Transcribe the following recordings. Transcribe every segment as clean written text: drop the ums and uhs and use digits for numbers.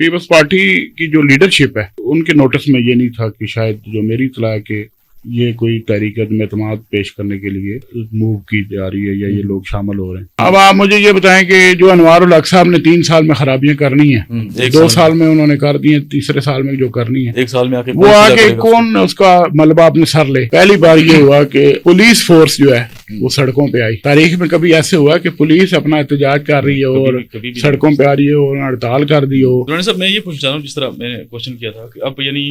Peoples party کی جو leadership ہے ان کے نوٹس میں یہ نہیں تھا کہ شاید جو میری اطلاع ہے کہ یہ کوئی تحریک عدم اعتماد پیش کرنے کے لیے موو کی جا رہی ہے یا یہ لوگ شامل ہو رہے ہیں. اب آپ مجھے یہ بتائیں کہ جو انوار الحق صاحب نے 3 سال میں خرابیاں کرنی ہیں 2 سال میں انہوں نے کر دی ہیں, تیسرے سال میں جو کرنی ہے 1 سال میں وہ آگے کون اس کا ملبہ اپنے سر لے. پہلی بار یہ ہوا کہ پولیس فورس جو ہے وہ سڑکوں پہ آئی. تاریخ میں کبھی ایسے ہوا کہ پولیس اپنا احتجاج کر رہی ہے اور سڑکوں پہ آ رہی ہے اور ہڑتال کر دی ہو. صاحب میں یہ پوچھنا چاہ رہا ہوں, جس طرح میں نے کوشچن کیا تھا کہ اب یعنی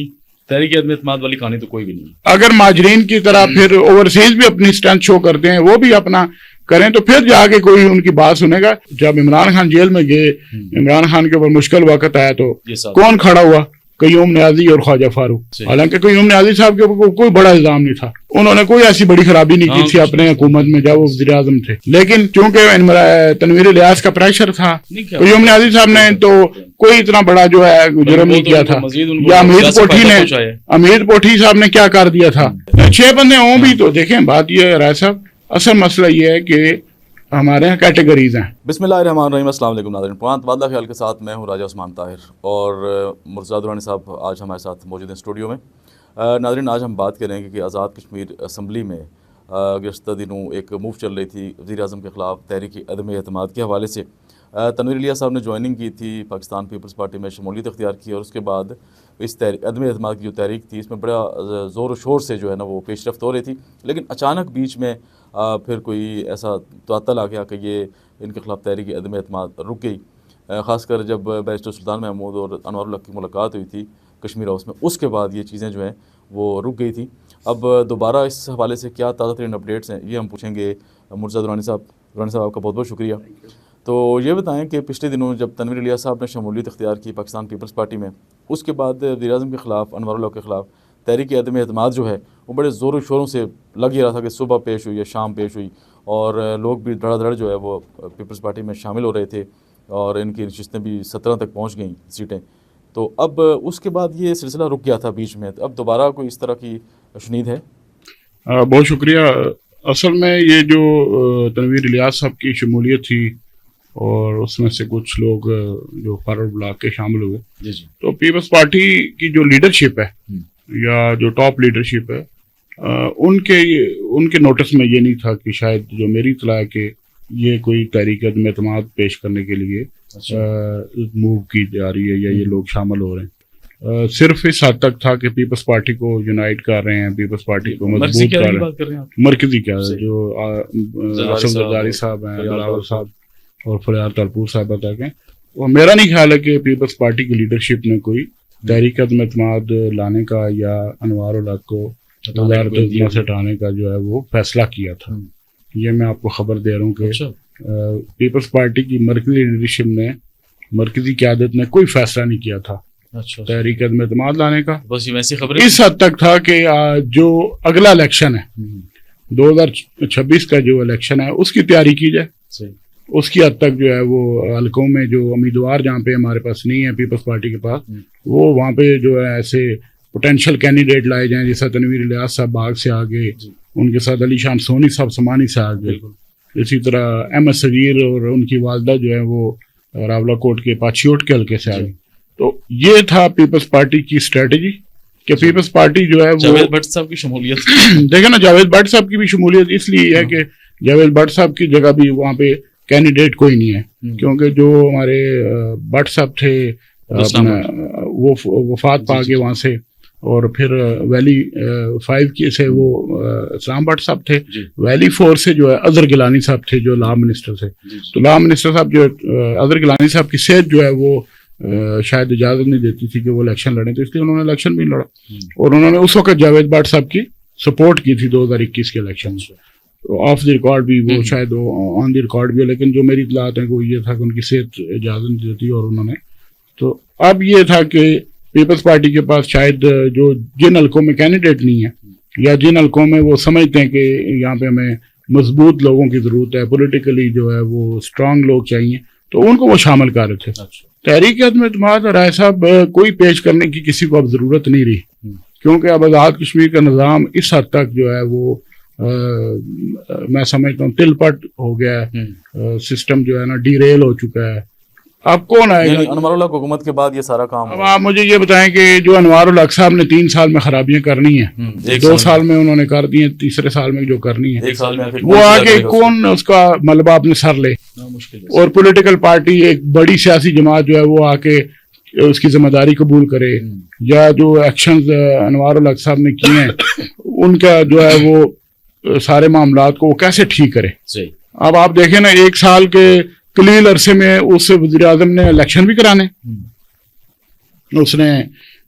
تحریک عدم اعتماد والی کہانی تو کوئی بھی نہیں. اگر مہاجرین کی طرح پھر اوورسیز بھی اپنی اسٹرینتھ شو کرتے ہیں, وہ بھی اپنا کریں تو پھر جا کے کوئی ان کی بات سنے گا. جب عمران خان جیل میں گئے, عمران خان کے اوپر مشکل وقت آیا تو کون کھڑا ہوا؟ قیوم نیازی اور خواجہ فاروق. حالانکہ قیوم نیازی صاحب کے اوپر کوئی بڑا الزام نہیں تھا, انہوں نے کوئی ایسی بڑی خرابی نہیں کی تھی اپنے حکومت میں جب وہ وزیر اعظم تھے. لیکن چونکہ تنویر الیاس کا پریشر تھا, قیوم نیازی صاحب نے تو کوئی اتنا بڑا جو ہے جرم نہیں کیا تھا. یا امید پوٹھی صاحب نے کیا کر دیا تھا. 6 بندے ہوں بھی تو دیکھیں بات یہ ہے رائے صاحب, اصل مسئلہ یہ ہے کہ ہمارے یہاں کیٹیگریز ہیں. بسم اللہ الرحمن الرحیم. السلام علیکم ناظرین. پرانت وعدہ خیال کے ساتھ میں ہوں راجہ عثمان طاہر اور مرتضیٰ درانی صاحب آج ہمارے ساتھ موجود ہیں اسٹوڈیو میں. ناظرین آج ہم بات کریں گے کہ آزاد کشمیر اسمبلی میں گزشتہ دنوں ایک موو چل رہی تھی وزیر اعظم کے خلاف تحریک عدم اعتماد کے حوالے سے. تنویر الیاس صاحب نے جوائننگ کی تھی, پاکستان پیپلز پارٹی میں شمولیت اختیار کی اور اس کے بعد اس عدم اعتماد کی جو تحریک تھی اس میں بڑا زور و شور سے جو ہے نا وہ پیش رفت ہو رہی تھی. لیکن اچانک بیچ میں پھر کوئی ایسا تعطل آ گیا کہ یہ ان کے خلاف تحریک عدم اعتماد رک گئی. خاص کر جب بیرسٹر سلطان محمود اور انوار الحق کی ملاقات ہوئی تھی کشمیر ہاؤس میں, اس کے بعد یہ چیزیں جو ہیں وہ رک گئی تھی. اب دوبارہ اس حوالے سے کیا تازہ ترین اپڈیٹس ہیں یہ ہم پوچھیں گے مرتضیٰ درانی صاحب. درانی صاحب آپ کا بہت بہت شکریہ. تو یہ بتائیں کہ پچھلے دنوں جب تنویر الیاس صاحب نے شمولیت اختیار کی پاکستان پیپلز پارٹی میں, اس کے بعد وزیر اعظم کے خلاف انوار الحق کے خلاف تحریک عدم اعتماد جو ہے وہ بڑے زور و شوروں سے لگ ہی رہا تھا کہ صبح پیش ہوئی یا شام پیش ہوئی, اور لوگ بھی دھڑا دھڑ جو ہے وہ پیپلز پارٹی میں شامل ہو رہے تھے اور ان کی نشستیں بھی 17 تک پہنچ گئیں سیٹیں. تو اب اس کے بعد یہ سلسلہ رک گیا تھا بیچ میں, اب دوبارہ کوئی اس طرح کی شنید ہے؟ بہت شکریہ. اصل میں یہ جو تنویر الیاس صاحب کی شمولیت تھی اور اس میں سے کچھ لوگ جو فارورڈ بلاک کے شامل ہوئے, تو پیپلز پارٹی کی جو لیڈرشپ ہے یا جو ٹاپ لیڈرشپ ہے ان کے نوٹس میں یہ نہیں تھا کہ شاید جو میری اطلاع ہے کہ یہ کوئی تحریک عدم اعتماد پیش کرنے کے لیے موو کی جا رہی ہے یا یہ لوگ شامل ہو رہے ہیں. صرف اس حد تک تھا کہ پیپلز پارٹی کو یونائٹ کر رہے ہیں, پیپلز پارٹی کو مضبوط کر رہے ہیں. مرکزی کیا ہے جو آصف زرداری صاحب ہیں, بلاول صاحب اور فریار تلپور صاحب تک ہیں, اور میرا نہیں خیال ہے کہ پیپلز پارٹی کی لیڈرشپ نے کوئی تحریک عدم اعتماد لانے کا یا انوار الحق کو وزارت سے ہٹانے کا جو ہے وہ فیصلہ کیا تھا. یہ میں آپ کو خبر دے رہا ہوں کہ پیپلز پارٹی کی مرکزی لیڈرشپ نے, مرکزی قیادت نے کوئی فیصلہ نہیں کیا تھا تحریک عدم اعتماد لانے کا. اس حد تک تھا کہ جو اگلا الیکشن ہے 2026 کا جو الیکشن ہے اس کی تیاری کی جائے. اس کی حد تک جو ہے وہ حلقوں میں جو امیدوار جہاں پہ ہمارے پاس نہیں ہے پیپلز پارٹی کے پاس, وہ وہاں پہ جو ہے ایسے پوٹینشیل کینڈیڈیٹ لائے جائیں, جیسا تنویر الیاس صاحب باغ سے آگے, ان کے ساتھ علی شان سونی صاحب سمانی سے آگے, اسی طرح احمد صغیر اور ان کی والدہ جو ہے وہ راولہ کوٹ کے پاچیوٹ کے حلقے سے آگے. تو یہ تھا پیپلز پارٹی کی اسٹریٹجی کہ پیپلز پارٹی جو ہے وہ جاوید بھٹ صاحب کی شمولیت دیکھیں نا, جاوید بھٹ صاحب کی بھی شمولیت اس لیے ہے کہ جاوید بھٹ صاحب کی جگہ بھی وہاں پہ کینڈیڈیٹ کوئی نہیں ہے, کیونکہ جو ہمارے بٹ صاحب تھے وہ وفات پا کے وہاں سے, اور پھر ویلی 5 کی سے وہ اسلام بٹ صاحب تھے, ویلی 4 سے جو ہے اظہر گیلانی صاحب تھے جو لا منسٹر تھے. تو لا منسٹر صاحب جو اظہر گیلانی صاحب کی صحت جو ہے وہ شاید اجازت نہیں دیتی تھی کہ وہ الیکشن لڑیں, تو اس لیے انہوں نے الیکشن بھی لڑا, اور انہوں نے اس وقت جاوید بٹ صاحب کی سپورٹ کی تھی 2021 کے الیکشن میں. آف دی ریکارڈ بھی وہ شاید آن دی ریکارڈ بھی, لیکن جو میری اطلاعات ہیں وہ یہ تھا کہ ان کی صحت اجازت نہیں دیتی, اور انہوں نے تو اب یہ تھا کہ پیپلز پارٹی کے پاس شاید جو جن حلقوں میں کینڈیڈیٹ نہیں ہے یا جن حلقوں میں وہ سمجھتے ہیں کہ یہاں پہ ہمیں مضبوط لوگوں کی ضرورت ہے, پولیٹیکلی جو ہے وہ اسٹرانگ لوگ چاہیے, تو ان کو وہ شامل کر رہے تھے. تحریک عدم اعتماد رائے صاحب کوئی پیش کرنے کی کسی کو اب ضرورت نہیں رہی, کیونکہ اب آزاد کشمیر کا نظام اس حد تک جو ہے وہ میں سمجھتا ہوں تل پٹ ہو گیا ہے, سسٹم جو ہے نا ڈی ریل ہو چکا ہے. अब कौन आएगा? यानी अनवर उल हक हुकूमत के बाद ये सारा काम अब आप मुझे ये बताएं कि जो अनवर उल हक साहब ने 3 साल में खराबियां करनी है, 2 साल में उन्होंने कर दी है, तीसरे साल में जो करनी है 1 साल में आखिर वो आगे कौन उसका मलबा अपने सर ले? और पॉलिटिकल पार्टी एक बड़ी सियासी जमात जो है वो आके उसकी जिम्मेदारी कबूल करे, या जो एक्शंस अनवर उल हक साहब ने किए हैं उनका जो है वो सारे मामलात को वो कैसे ठीक करे? अब आप देखें ना, 1 साल के कलील अरसे में उस वज़ीर आज़म ने इलेक्शन भी कराने, उसने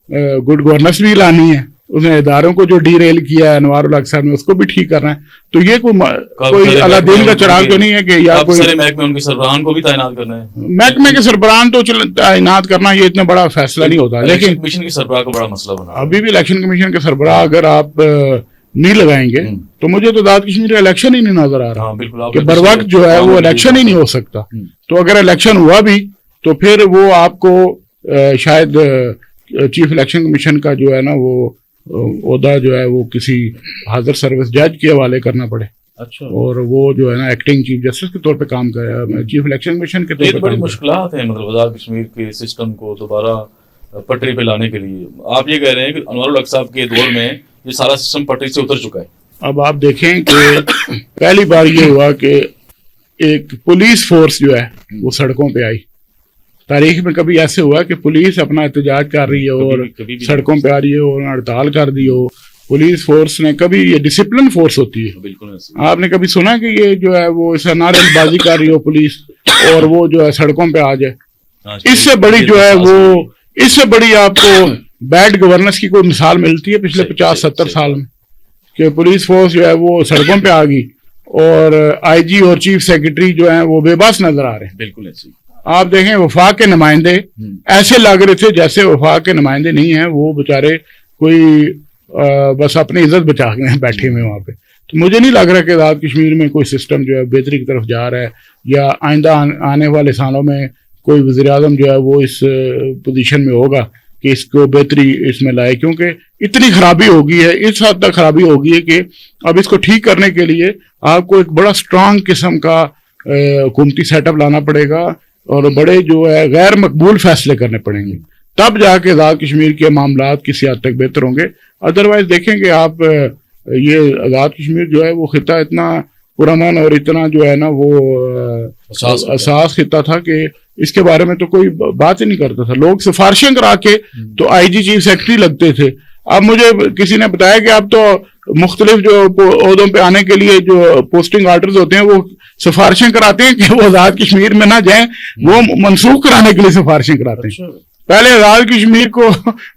गुड गवर्नेंस भी लानी है, उसने इदारों को जो डीरेल किया है अनवर उल हक साहब ने उसको भी ठीक करना है। तो ये कोई अलादीन का चिराग तो नहीं है कि या कोई महकमे उनके सरबराहान को भी तैनात करना है। महकमे के सरबराहान तो तैनात करना ये इतना बड़ा फैसला नहीं होता, लेकिन कमीशन के सरबराह का बड़ा मसला बना। अभी भी इलेक्शन कमीशन के सरबराह अगर आप नहीं लगाएंगे तो मुझे तो आज़ाद कश्मीर का इलेक्शन ही नहीं नजर आ रहा कि बर वक्त जो है वो इलेक्शन ही नहीं हो सकता। तो अगर इलेक्शन हुआ भी तो फिर वो आपको शायद चीफ इलेक्शन कमीशन का जो है ना वो ओहदा जो है वो किसी हाजिर सर्विस जज के हवाले करना पड़े। अच्छा। और वो जो है ना एक्टिंग चीफ जस्टिस के तौर पे काम करे, चीफ इलेक्शन कमीशन के तौर पे बड़ी मुश्किलात हैं मतलब आज़ाद कश्मीर के सिस्टम को दोबारा पटरी पे लाने के लिए। आप ये कह रहे हैं कि अनवर उल हक साहब के दौर में ये सारा सिस्टम पटरी से उतर चुका है। अब आप देखें कि पहली बार ये हुआ कि एक पुलिस फोर्स जो है वो सड़कों पे आई। तारीख में कभी ऐसे हुआ कि पुलिस अपना एहतजाज कर रही है और सड़कों पे आ रही है और हड़ताल कर दी हो। पुलिस फोर्स ने कभी, ये डिसिप्लिन फोर्स होती है, बिल्कुल आपने कभी सुना कि ये जो है वो इसे नारेबाजी कर रही हो पुलिस और वो जो है सड़कों पे आ जाए? इससे बड़ी जो है वो, इससे बड़ी आपको बैड गवर्नेंस की कोई मिसाल मिलती है पिछले 50-70 साल में कि पुलिस फोर्स जो है वो सड़कों पे आ गई और आईजी और चीफ सेक्रेटरी जो है वो बेबस नजर आ रहे हैं। बिल्कुल ऐसे आप देखें वफाक के नुमाइंदे ऐसे लग रहे थे जैसे वफाक के नुमाइंदे नहीं है, वो बेचारे कोई बस अपनी इज्जत बचा के बैठे हुए वहां पे। तो मुझे नहीं लग रहा कि आज़ाद कश्मीर में कोई सिस्टम जो है बेहतरी की तरफ जा रहा है, या आइंदा आने वाले सालों में कोई वज़ीर आज़म जो है वो इस पोजीशन में होगा कि इसको बेहतरी इसमें लाए, क्योंकि इतनी खराबी हो गई है, इस हद तक खराबी हो गई है कि अब इसको ठीक करने के लिए आपको एक बड़ा स्ट्रांग किस्म का हुकूमती सेटअप लाना पड़ेगा और बड़े जो है गैर मकबूल फैसले करने पड़ेंगे, तब जाके आज़ाद कश्मीर के मामलात किसी हद तक बेहतर होंगे। अदरवाइज देखेंगे आप ये आज़ाद कश्मीर जो है वो खिता इतना पुरअमन और इतना जो है ना वो असास खिता था कि इसके बारे में तो कोई बात ही नहीं करता था। लोग सिफारिशें करा के तो आईजी चीफ सेक्रेटरी लगते थे। अब मुझे किसी ने बताया कि अब तो मुख्तलिफ जो ओहदों पे आने के लिए जो पोस्टिंग ऑर्डर्स होते हैं वो सिफारिशें कराते हैं कि वो आज़ाद कश्मीर में ना जाएं, वो मनसूख कराने के लिए सिफारिशें कराते हैं। पहले आज़ाद कश्मीर को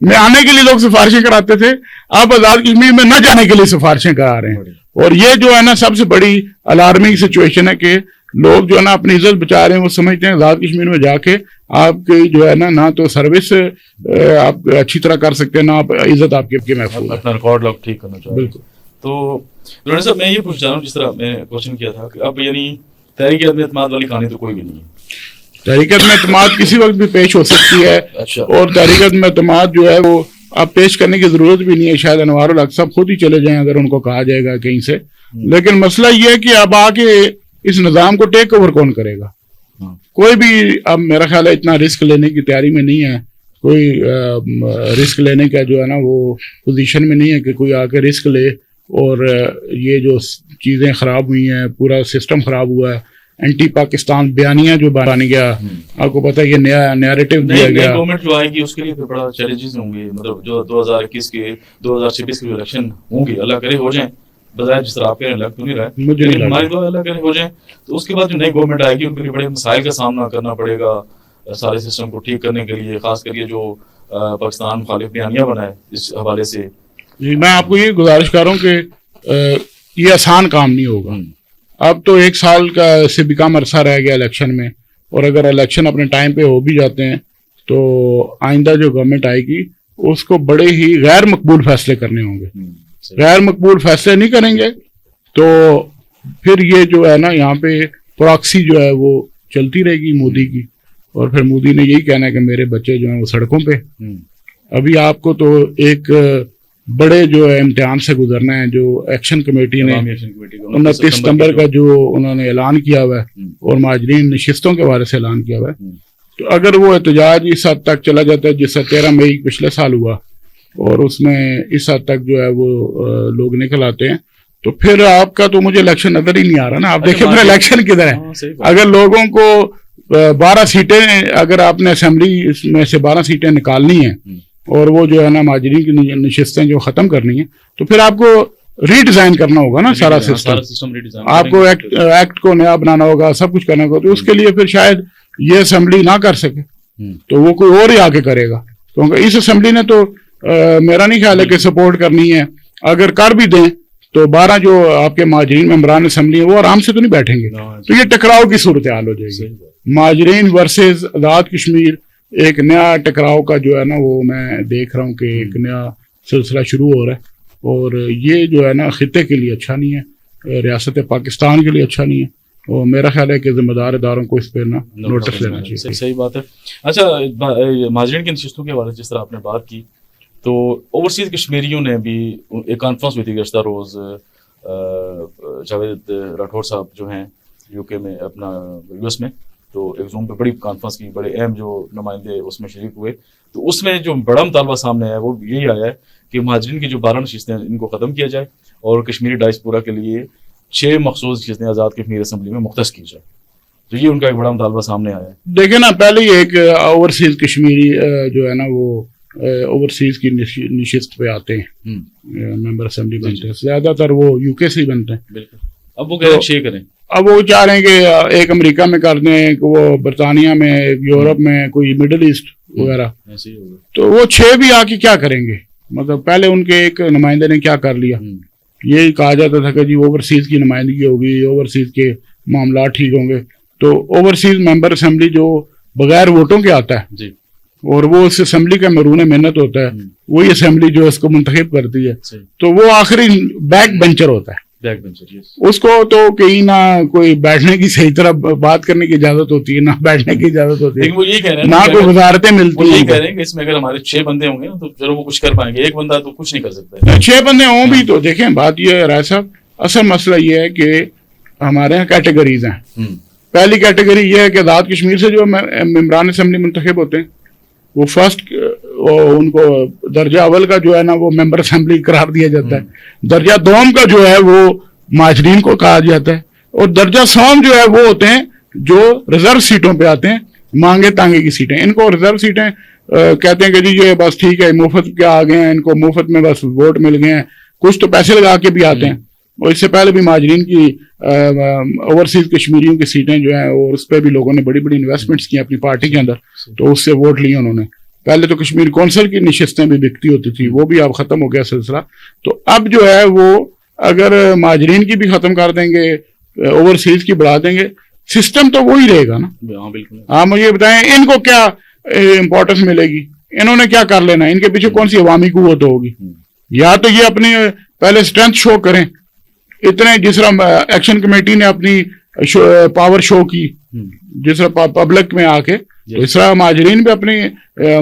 में आने के लिए लोग सिफारिशें कराते थे, अब आज़ाद कश्मीर में न जाने के लिए सिफारिशें करा रहे हैं। और ये जो है ना सबसे बड़ी अलार्मिंग सिचुएशन है कि लोग जो है ना अपनी इज्जत बचा रहे हैं, वो समझते हैं आज़ाद कश्मीर में जाके आपकी जो है ना तो सर्विस आप अच्छी तरह कर सकते हैं, ना आप इज्जत आपकी महफूज, अपना रिकॉर्ड लोग ठीक करना चाहिए। बिल्कुल। तो रोहन साहब मैं ये पूछ रहा हूँ, जिस तरह मैंने क्वेश्चन किया था कि अब यानी तहरीक एतमाद वाली कहानी तो कोई भी नहीं है। तहरीक एतमाद किसी वक्त भी पेश हो सकती है। अच्छा। और तहरीक एतमाद जो है वो अब पेश करने की जरूरत भी नहीं है, शायद अनवर उल हक साहब खुद ही चले जाएं अगर उनको कहा जाएगा कहीं से। लेकिन मसला ये है कि अब आके इस निज़ाम को टेक ओवर कौन करेगा? कोई भी अब मेरा ख्याल है इतना रिस्क लेने की तैयारी में नहीं है, कोई रिस्क लेने का जो है ना वो पोजीशन में नहीं है कि कोई आके रिस्क ले। और ये जो चीज़ें ख़राब हुई हैं, पूरा सिस्टम ख़राब हुआ है, एंटी पाकिस्तान बयानिया जो बन गया, आपको पता है ये नया नैरेटिव दिया गया। गवर्नमेंट जो आएगी उसके लिए बड़ा चैलेंजेस होंगे, मतलब जो 2021 के 2026 के इलेक्शन होंगे, अल्लाह करे हो जाए, बजाय जिस तरह आपके लग तो नहीं रहा है, मुझे नहीं लग हमारी दुआ अल्लाह करे हो जाए। तो उसके बाद जो नई गवर्नमेंट आएगी उनके लिए बड़े मसाइल का सामना करना पड़ेगा सारे सिस्टम को ठीक करने के लिए, खास करके जो पाकिस्तान मुखालिफ बयानियां बनाए इस हवाले से। जी, मैं आपको ये गुजारिश कर रहा हूँ कि ये आसान काम नहीं होगा। अब तो 1 साल का से भी कम अरसा रह गया इलेक्शन में, और अगर इलेक्शन अपने टाइम पे हो भी जाते हैं तो आइंदा जो गवर्नमेंट आएगी उसको बड़े ही गैर मकबूल फैसले करने होंगे। गैर मकबूल फैसले नहीं करेंगे तो फिर ये जो है ना यहाँ पे प्रॉक्सी जो है वो चलती रहेगी मोदी की, और फिर मोदी ने यही कहना है कि मेरे बच्चे जो हैं वो सड़कों पे। अभी आपको तो एक बड़े जो है इम्तिहान से गुजरना है, जो एक्शन कमेटी ने 29 सितंबर का जो उन्होंने ऐलान किया हुआ है और महाजरीन नशिस्तों के बारे से ऐलान किया हुआ है, تو اگر وہ احتجاج اس حد تک چلا جاتا ہے جیسا 13 مئی پچھلے سال ہوا اور اس میں اس حد تک جو ہے وہ لوگ نکل آتے ہیں تو پھر آپ کا تو مجھے الیکشن نظر ہی نہیں آ رہا نا. آپ دیکھیں پھر الیکشن کدھر ہے. اگر لوگوں کو 12 سیٹیں اگر آپ نے اسمبلی میں سے 12 سیٹیں نکالنی ہیں اور وہ جو ہے نا مہاجرین کی نشستیں جو ختم کرنی ہیں تو پھر آپ کو ری ڈیزائن کرنا ہوگا نا سارا سسٹم. آپ کو ایکٹ کو نیا بنانا ہوگا, سب کچھ کرنا ہوگا. تو اس کے لیے پھر شاید یہ اسمبلی نہ کر سکے تو وہ کوئی اور ہی آ کے کرے گا, کیونکہ اس اسمبلی نے تو میرا نہیں خیال ہے کہ سپورٹ کرنی ہے. اگر کر بھی دیں تو 12 جو آپ کے مہاجرین ممبران اسمبلی ہیں وہ آرام سے تو نہیں بیٹھیں گے, تو یہ ٹکراؤ کی صورتحال ہو جائے گی. مہاجرین ورسز آزاد کشمیر ایک نیا ٹکراؤ کا جو ہے نا وہ میں دیکھ رہا ہوں کہ ایک نیا سلسلہ شروع ہو رہا ہے, اور یہ جو ہے نا خطے کے لیے اچھا نہیں ہے, ریاست پاکستان کے لیے اچھا نہیں ہے, اور میرا خیال ہے کہ ذمہ دار اداروں کو اس پہ نا نوٹس لینا چاہیے. صحیح بات ہے. اچھا, مہاجرین کی نشستوں کے حوالے سے جس طرح آپ نے بات کی تو اوورسیز کشمیریوں نے بھی ایک کانفرنس ہوئی تھی گزشتہ روز. جاوید راٹھور صاحب جو ہیں یو کے میں اپنا یو ایس میں, تو ایک زوم پہ بڑی کانفرنس کی, بڑے اہم جو نمائندے اس میں شریک ہوئے. تو اس میں جو بڑا مطالبہ سامنے آیا وہ یہی آیا ہے کہ مہاجرین کی جو 12 نشستیں ہیں ان کو ختم کیا جائے اور کشمیری ڈائسپورا کے لیے 6 مخصوص نشستیں آزاد کشمیر اسمبلی میں مختص کی جائے. تو یہ ان کا ایک بڑا مطالبہ سامنے آیا ہے. دیکھیں نا, پہلے ہی ایک اوورسیز کشمیری جو ہے نا وہ اوورسیز کی نشست پہ آتے ہیں, ممبر اسمبلی بنتے ہیں, زیادہ تر وہ یو کے سے ہی بنتے ہیں. بالکل. اب وہ کہہ رہے ہیں 6 کریں, اب وہ چاہ رہے ہیں کہ ایک امریکہ میں کر دیں, وہ برطانیہ میں, یورپ میں, کوئی مڈل ایسٹ وغیرہ. تو وہ 6 بھی آ کے کیا کریں گے؟ مطلب پہلے ان کے ایک نمائندے نے کیا کر لیا, یہی کہا جاتا تھا کہ جی اوورسیز کی نمائندگی ہوگی, اوورسیز کے معاملات ٹھیک ہوں گے. تو اوورسیز ممبر اسمبلی جو بغیر ووٹوں کے آتا ہے جی, اور وہ اس اسمبلی کا مرہون محنت ہوتا ہے, وہی اسمبلی جو اس کو منتخب کرتی ہے, تو وہ آخری بیک بینچر ہوتا ہے. اس کو تو کہیں نہ کوئی بیٹھنے کی صحیح طرح بات کرنے کی اجازت ہوتی ہے, نہ بیٹھنے کی اجازت ہوتی ہے, نہ کوئی وزارتیں ملتی ہیں. کہہ رہے ہیں کہ اس میں اگر ہمارے 6 بندے ہوں گے تو چلو وہ کچھ کر پائیں گے, ایک بندہ تو کچھ نہیں کر سکتا. 6 بندے ہوں بھی تو دیکھیں بات یہ ہے رائے صاحب, اصل مسئلہ یہ ہے کہ ہمارے یہاں کیٹیگریز ہیں. پہلی کیٹیگری یہ ہے کہ آزاد کشمیر سے جو ممبران اسمبلی منتخب ہوتے ہیں وہ فرسٹ, ان کو درجہ اول کا جو ہے نا وہ ممبر اسمبلی قرار دیا جاتا ہے, درجہ دوم کا جو ہے وہ مہاجرین کو کہا جاتا ہے, اور درجہ سوم جو ہے وہ ہوتے ہیں جو ریزرو سیٹوں پہ آتے ہیں, مانگے تانگے کی سیٹیں. ان کو ریزرو سیٹیں کہتے ہیں کہ جی یہ بس ٹھیک ہے, مفت کے آ گئے ہیں, ان کو مفت میں بس ووٹ مل گئے ہیں, کچھ تو پیسے لگا کے بھی آتے ہیں. اور اس سے پہلے بھی مہاجرین کی اوورسیز کشمیریوں کی سیٹیں جو ہیں, اور اس پہ بھی لوگوں نے بڑی بڑی انویسٹمنٹس کی اپنی پارٹی کے اندر, تو اس سے ووٹ لیے انہوں نے. پہلے تو کشمیر کونسل کی نشستیں بھی بکتی ہوتی تھی, وہ بھی اب ختم ہو گیا سلسلہ. تو اب جو ہے وہ اگر مہاجرین کی بھی ختم کر دیں گے, اوورسیز کی بڑھا دیں گے, سسٹم تو وہی رہے گا نا. آپ مجھے بتائیں ان کو کیا امپورٹنس ملے گی, انہوں نے کیا کر لینا, ان کے پیچھے کون سی عوامی قوت ہوگی؟ یا تو یہ اپنی پہلے اسٹرینتھ شو کریں, اتنے جس طرح ایکشن کمیٹی نے اپنی پاور شو کی جس طرح پبلک میں آ کے, تو اس طرح مہاجرین بھی اپنی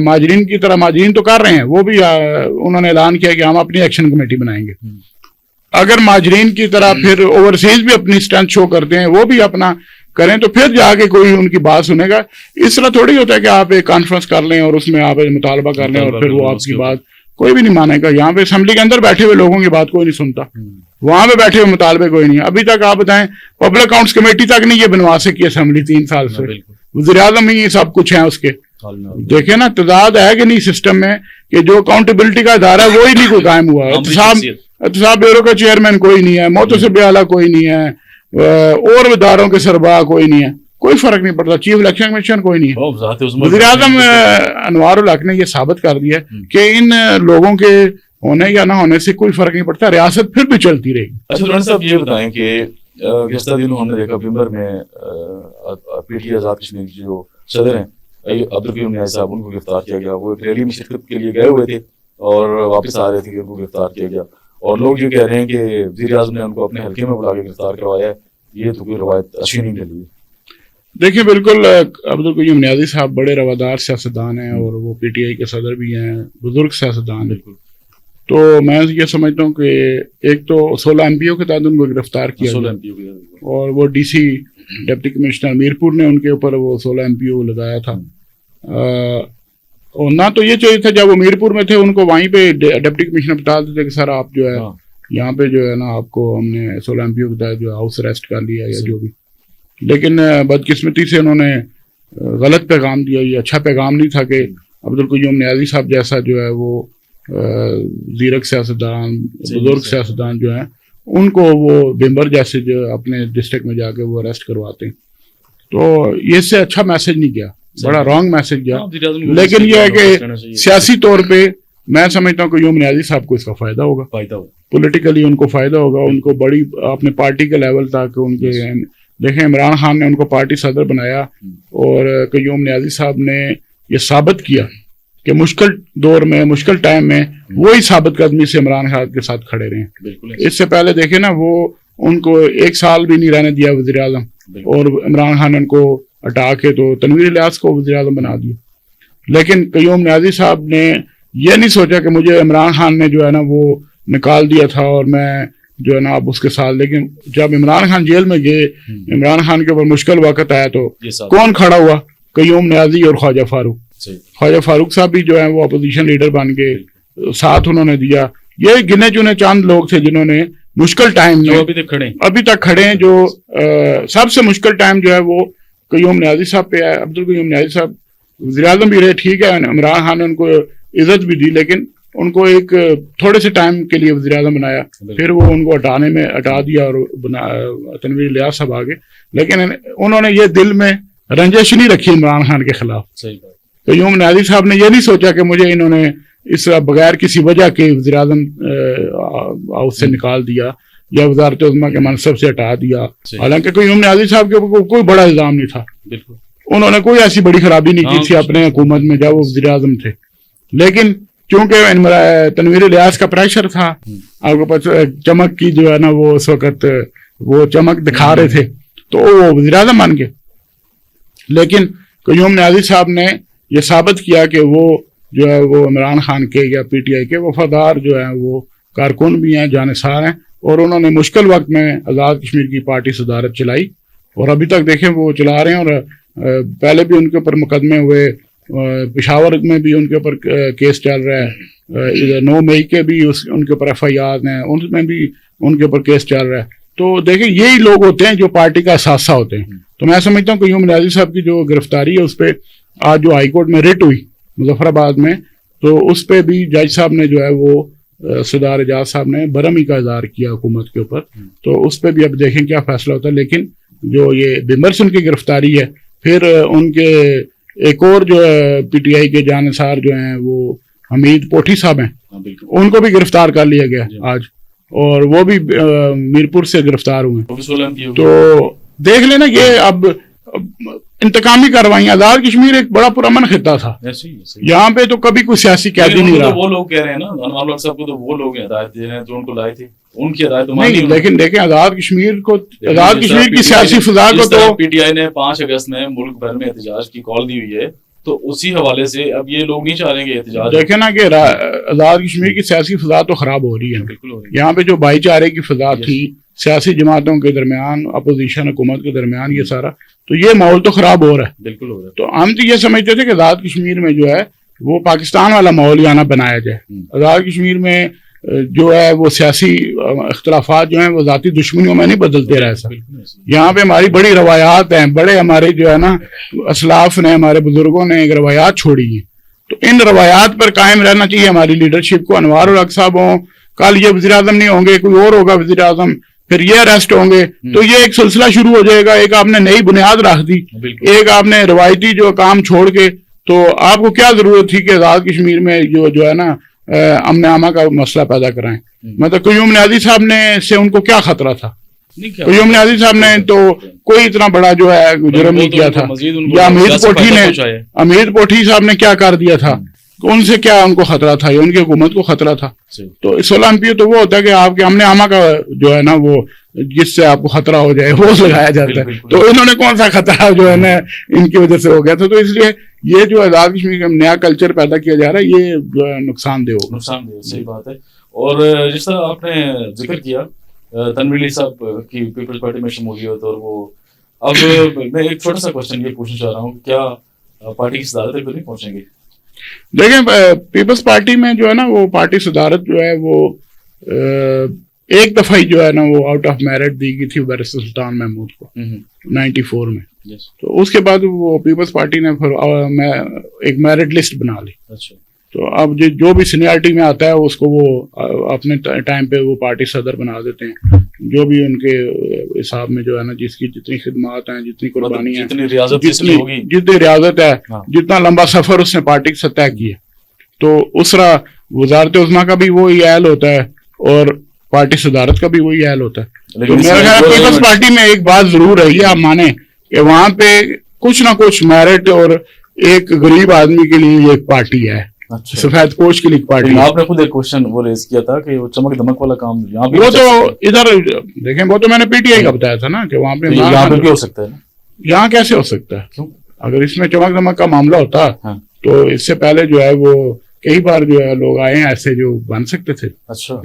مہاجرین کی طرح مہاجرین تو کر رہے ہیں, وہ بھی انہوں نے اعلان کیا کہ ہم اپنی ایکشن کمیٹی بنائیں گے. اگر مہاجرین کی طرح پھر اوورسیز بھی اپنی اسٹرینتھ شو کرتے ہیں, وہ بھی اپنا کریں, تو پھر جا کے کوئی ان کی بات سنے گا. اس طرح تھوڑی ہوتا ہے کہ آپ ایک کانفرنس کر لیں اور اس میں آپ مطالبہ کر لیں اور پھر وہ آپ کی بات کوئی بھی نہیں مانے گا. یہاں پہ اسمبلی کے اندر بیٹھے ہوئے لوگوں کی بات کوئی نہیں سنتا, وہاں پہ بیٹھے ہوئے مطالبے کوئی نہیں. ابھی تک آپ بتائیں پبلک اکاؤنٹس کمیٹی تک نہیں یہ بنوا سکی اسمبلی 3 سال سے, وزیر اعظم ہی سب کچھ ہیں اس کے. دیکھیں نا تضاد ہے کہ نہیں سسٹم میں, کہ جو اکاؤنٹیبلٹی کا ادارہ ہے وہی نہیں کوئی قائم ہوا. احتساب بیورو کا چیئرمین کوئی نہیں ہے, محتسب اعلیٰ کوئی نہیں ہے, اور اداروں کے سربراہ کوئی نہیں ہے, کوئی فرق نہیں پڑتا, چیف الیکشن کمیشن کوئی نہیں ہے. وزیر اعظم انوار الحق نے یہ ثابت کر دیا کہ ان لوگوں کے ہونے یا نہ ہونے سے کوئی فرق نہیں پڑتا, ریاست پھر بھی چلتی رہے گی. اچھا درانی صاحب یہ بتائیں کہ گزشتہ دنوں ہم نے دیکھا بمبر میں پی ٹی آزاد کشمیر کی جو صدر ہیں عبدالقیوم نیازی صاحب, ان کو گرفتار کیا گیا. وہ ایک ریلی میں شرکت کے لیے گئے ہوئے تھے اور واپس آ رہے تھے کہ ان کو گرفتار کیا گیا, اور لوگ یہ کہہ رہے ہیں کہ وزیر اعظم نے ان کو اپنے حلقے میں بلا کے گرفتار کروایا ہے. یہ تو کوئی روایت اچھی نہیں چلی ہے. دیکھیں بالکل عبدالقیوم نیازی صاحب بڑے روادار سیاستدان ہیں, اور وہ پی ٹی آئی کے صدر بھی ہیں, بزرگ سیاستدان. بالکل. تو میں یہ سمجھتا ہوں کہ ایک تو 16 ایم پی او کے تحت ان کو گرفتار کیا, اور وہ D C deputy commissioner Mirpur نے ان کے اوپر وہ 16 ایم پی او لگایا تھا, होना तो ये चाहिए था, जब वो मीरपुर में थे उनको वहीं पे डिप्टी कमिश्नर बता देते कि सर आप जो है यहाँ पे जो है ना आपको हमने 16 MPO के तहत जो हाउस अरेस्ट कर लिया या जो भी, लेकिन बदकिस्मती से उन्होंने गलत पैगाम दिया। ये अच्छा पैगाम नहीं था कि अब्दुल क़य्यूम नियाज़ी साहब जैसा जो है वो ज़ीरक सियासतदान, बुजुर्ग सियासतदान जो है उनको वो बिम्बर जैसे जो अपने डिस्ट्रिक्ट में जाके वो अरेस्ट करवाते हैं। तो ये इससे अच्छा मैसेज नहीं गया, बड़ा रॉन्ग मैसेज गया। लेकिन ये है कि सियासी तौर पे मैं समझता हूँ क़य्यूम नियाज़ी साहब को इसका फायदा होगा, पॉलिटिकली उनको फायदा होगा। उनको बड़ी अपने पार्टी के लेवल तक उनके देखें, इमरान खान ने उनको पार्टी सदर बनाया और क़य्यूम नियाज़ी साहब ने ये साबित किया कि मुश्किल दौर में, मुश्किल टाइम में वही साबित कदमी से इमरान खान के साथ खड़े रहे। इससे पहले देखे ना, वो उनको 1 साल भी नहीं रहने दिया वज़ीर आज़म, और इमरान खान ने उनको हटा के तो तनवीर इलियास को वज़ीर आज़म बना दिया। लेकिन क़य्यूम नियाज़ी साहब ने ये नहीं सोचा कि मुझे इमरान खान ने जो है ना वो निकाल दिया था और मैं जो है ना अब उसके साथ। लेकिन जब इमरान खान जेल में गए, इमरान खान के ऊपर मुश्किल वक्त आया तो कौन खड़ा हुआ? क़य्यूम नियाज़ी और ख्वाजा फारूक। ख्वाजा फारूक साहब भी जो है वो अपोजिशन लीडर बन के साथ उन्होंने दिया। ये गिने चुने चंद लोग थे जिन्होंने मुश्किल टाइम में अभी तक खड़े हैं। जो सबसे मुश्किल टाइम जो है वो क़य्यूम नियाज़ी साहब पे आया। अब्दुल क़य्यूम नियाज़ी साहब वज़ीर आज़म भी रहे, ठीक है, इमरान खान ने उनको इज्जत भी दी, लेकिन उनको एक थोड़े से टाइम के लिए वज़ीर आज़म बनाया, फिर वो उनको हटा दिया और तनवीर इलियास साहब आ गए। लेकिन उन्होंने ये दिल में रंजिश नहीं रखी इमरान खान के खिलाफ। क़य्यूम नियाज़ी साहब ने ये नहीं सोचा कि मुझे इन्होंने इस बगैर किसी वजह के वज़ीर आज़म हाउस से निकाल दिया या वज़ारत उज़्मा के मनसब से हटा दिया। हालांकि क़य्यूम नियाज़ी साहब के ऊपर कोई बड़ा इल्ज़ाम नहीं था, उन्होंने कोई ऐसी बड़ी खराबी नहीं की थी अपने हुकूमत में जब वो वज़ीर आज़म थे। लेकिन चूंकि तनवीर इलियास का प्रेशर था, आपके पास चमक की जो है ना वो उस वक्त वो चमक दिखा रहे थे, तो वो वज़ीर आज़म बन गए। लेकिन क़य्यूम नियाज़ी साहब ने ये साबित किया कि वो जो है वो इमरान खान के या PTI के वफादार जो है वो कारकुन भी हैं, जानिसार हैं, और उन्होंने मुश्किल वक्त में आज़ाद कश्मीर की पार्टी सदारत चलाई और अभी तक देखें वो चला रहे हैं। और पहले भी उनके ऊपर मुकदमे हुए, पेशावर में भी उनके ऊपर केस चल रहा है, 9 मई के भी उनके ऊपर FIR हैं, उनमें भी उनके ऊपर केस चल रहा है। तो देखें यही लोग होते हैं जो पार्टी का असासा होते हैं। तो मैं समझता हूँ क़य्यूम नियाज़ी साहब की जो गिरफ्तारी है उस पर आज जो हाई कोर्ट में रिट हुई मुजफ्फराबाद में, तो उस पर भी जज साहब ने जो है वो सरदार एजाज साहब ने बरहमी का इज़हार किया हुकूमत के ऊपर। तो उस पर भी अब देखें क्या फैसला होता है। लेकिन जो ये बिम्बर सिंह की गिरफ्तारी है, फिर उनके एक और जो PTI के जानसार जो हैं वो हमीद पोठी साहब हैं, उनको भी गिरफ्तार कर लिया गया आज, और वो भी मीरपुर से गिरफ्तार हुए। तो देख लेना ये अब इंतकामी कार्रवाई। आज़ाद कश्मीर एक बड़ा पुरअमन खित्ता था, यहाँ पे तो कभी कोई सियासी कैदी नहीं रहा। वो लोग कह रहे हैं ना, अनवर मलिक साहब को तो वो लोग हिदायत दे रहे हैं जो उनको लाए थे, उनकी हिदायत तो नहीं। लेकिन देखें आज़ाद कश्मीर को, आज़ाद कश्मीर की सियासी फिजा को तो PTI ने 5 अगस्त में मुल्क भर में एहतजाज की कॉल दी हुई है, तो उसी हवाले से अब ये लोग नहीं चाह रहे हैं एहतजाज। देखे ना कि आज़ाद कश्मीर की सियासी फिजा तो खराब हो रही है। यहाँ पे जो भाईचारे की फिजा थी सियासी जमातों के दरमियान, अपोजिशन हुकूमत के दरमियान, ये सारा तो ये माहौल तो खराब हो रहा है। बिल्कुल हो रहा है। तो हम तो ये समझते थे कि आज़ाद कश्मीर में जो है वो पाकिस्तान वाला माहौल यहाँ ना बनाया जाए। आज़ाद कश्मीर में जो है वो सियासी इख्तलाफात जो हैं वो ज़ाती दुश्मनियों में नहीं बदलते रहे। ऐसा यहाँ पे हमारी बड़ी रवायात हैं, बड़े हमारे जो है ना असलाफ ने, हमारे बुजुर्गों ने एक रवायात छोड़ी है, तो इन रवायात पर कायम रहना चाहिए हमारी लीडरशिप को। अनवार उल हक साहब हों, कल ये वज़ीर आज़म नहीं होंगे, कोई और होगा वज़ीर आज़म, फिर ये अरेस्ट होंगे, तो ये एक सिलसिला शुरू हो जाएगा। एक आपने नई बुनियाद रख दी, एक आपने रवायती जो काम छोड़ के, तो आपको क्या जरूरत थी कि आज़ाद कश्मीर में जो है ना अमन आमा का मसला पैदा कराएं। मतलब क़य्यूम नियाज़ी साहब ने से उनको क्या खतरा था? क़य्यूम नियाज़ी साहब ने तो कोई इतना बड़ा जो है जुर्म नहीं किया था, या अमीर पोठी साहब ने क्या कर दिया था, उनसे क्या उनको खतरा था या उनकी हुकूमत को खतरा था? तो 16 MPO तो वो होता है कि आपके हमने आमा का जो है ना वो जिससे आपको खतरा हो जाए वो लगाया जाता है। तो इन्होंने कौन सा खतरा जो है ना इनकी वजह से हो गया था। तो इसलिए ये जो आज़ाद कश्मीर का नया कल्चर पैदा किया जा रहा है ये जो है नुकसानदेह होगा। सही बात है। और जिस तरह आपने जिक्र किया तनवीर साहब की पीपल्स पार्टी में शमूलियत, और वो अब मैं एक छोटा सा क्वेश्चन ये पूछना चाह रहा हूँ, क्या पार्टी की सदारत तक तो नहीं पहुंचेंगे? देखें, पीपल्स पार्टी में जो है ना वो पार्टी सदारत जो है वो एक दफा ही जो है ना वो आउट ऑफ मेरिट दी गई थी बैरिस्टर सुल्तान महमूद को 94 में। तो उसके बाद वो पीपल्स पार्टी ने फिर एक मेरिट लिस्ट बना ली। अच्छा। तो अब जो भी सीनियरिटी में आता है उसको वो अपने टाइम पे वो पार्टी सदर बना देते हैं, जो भी उनके हिसाब में जो है ना जिसकी जितनी खिदमात हैं, जितनी कुर्बानी है, जितनी रियासत जितनी रियासत है, जितना लंबा सफर उसने पार्टी के साथ तय किया, तो उसरा वजारत उज़्मा का भी वही ऐल होता है और पार्टी सदारत का भी वही ऐल होता है। तो मेरा ख्याल पीपल्स पार्टी में एक बात जरूर है, ये आप माने कि वहां पे कुछ ना कुछ मेरिट और एक गरीब आदमी के लिए एक पार्टी है। अच्छा। सफेद पोश के लिए पार्टी। आपने खुद एक क्वेश्चन वो रेज किया था कि वो चमक दमक वाला काम यहाँ पे वो तो इधर देखें, वो तो मैंने पीटीआई का बताया था ना कि वहां पे यहाँ पे भी हो सकता है ना, यहाँ कैसे हो सकता है? क्यों? अगर इसमें चमक दमक का मामला होता हाँ। तो इससे पहले जो है वो कई बार जो है लोग आए हैं ऐसे जो बन सकते थे। अच्छा।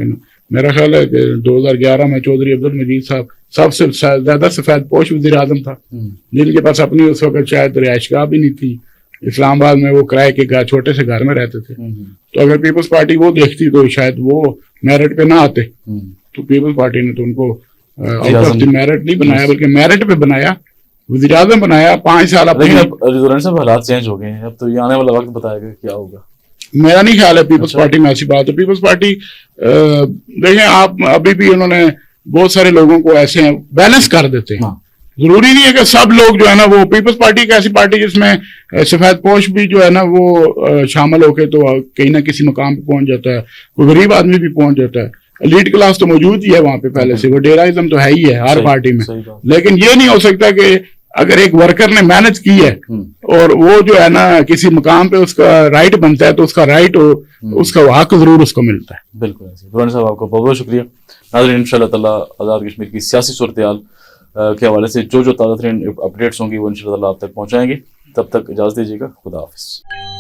मेरा ख्याल है कि 2011 में चौधरी अब्दुल मजीद साहब सबसे ज्यादा सफेद पोश वज़ीर आज़म था, जिनके पास अपनी उस वक्त शायद रिहाइशगाह भी नहीं थी। इस्लामाबाद में वो किराए के छोटे से घर में रहते थे। तो अगर पीपल्स पार्टी वो देखती तो शायद वो मेरिट पे ना आते। तो पीपल्स पार्टी ने तो उनको आउट ऑफ द मेरिट नहीं बनाया, बल्कि मेरिट पे बनाया, वज़ीर आज़म बनाया 5 साल। लेकिन अब सब हालात चेंज हो गए हैं, अब तो ये आने वाला वक्त बताएगा क्या होगा। मेरा नहीं ख्याल है पीपल्स पार्टी में ऐसी बात है। पीपल्स पार्टी देखें, आप अभी भी उन्होंने बहुत सारे लोगों को ऐसे बैलेंस कर देते हैं। जरूरी नहीं है कि सब लोग जो है ना वो पीपल्स पार्टी एक ऐसी पार्टी जिसमें सफेद पोश भी जो है ना वो शामिल होके तो कहीं ना किसी मकाम पे पहुंच जाता है, कोई गरीब आदमी भी पहुंच जाता है। एलीट क्लास तो मौजूद ही है वहां पे पहले से, वो डेराइज्म तो है ही है हर पार्टी में। लेकिन ये नहीं हो सकता कि अगर एक वर्कर ने मेहनत की है और वो जो है ना किसी मकाम पे उसका राइट बनता है तो उसका राइट हो, उसका हक जरूर उसको मिलता है। बिल्कुल दुरानी साहब, आपको बहुत बहुत शुक्रिया। नाज़रीन, इंशाअल्लाह ताला आज़ाद कश्मीर की सियासी सूरत-ए-हाल के हवाले से जो ताज़ा तरीन अपडेट्स होंगी वो इंशाअल्लाह आप तक पहुँचाएंगे। तब तक इजाज़त दीजिएगा। खुदा हाफिज़।